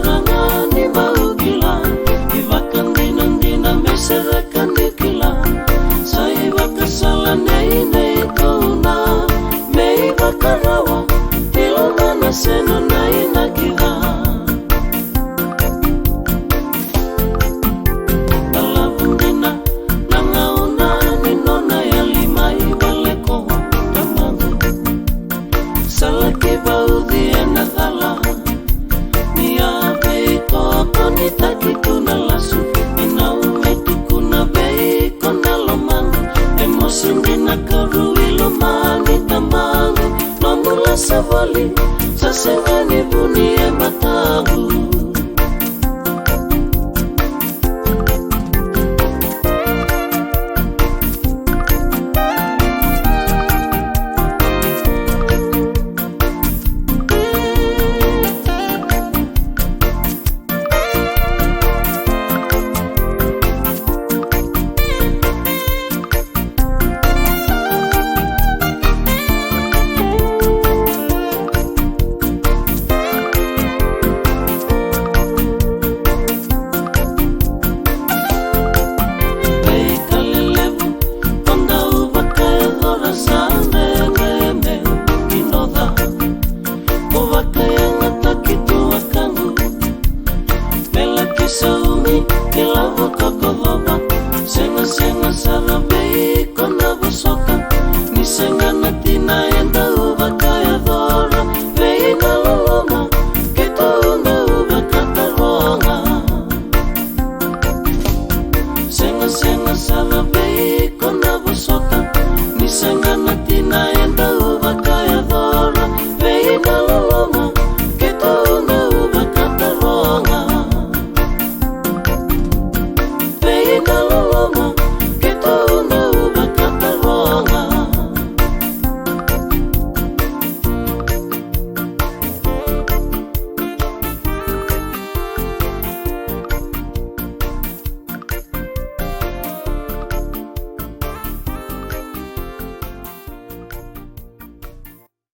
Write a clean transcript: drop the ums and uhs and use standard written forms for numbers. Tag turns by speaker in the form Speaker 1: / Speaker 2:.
Speaker 1: sarangani maugila ivakan dinandina meserakan dikila sai vakasala nei nei kauna mei vakarawa tilongana seno nai nagira talabundina nangauna ninona ya limai valeko tamangu salaki baudi enadala Nitaki kuna lasu inaumetu kuna bei kona lomangu emosi ndina karuwi lomani tamangu mamula savali sase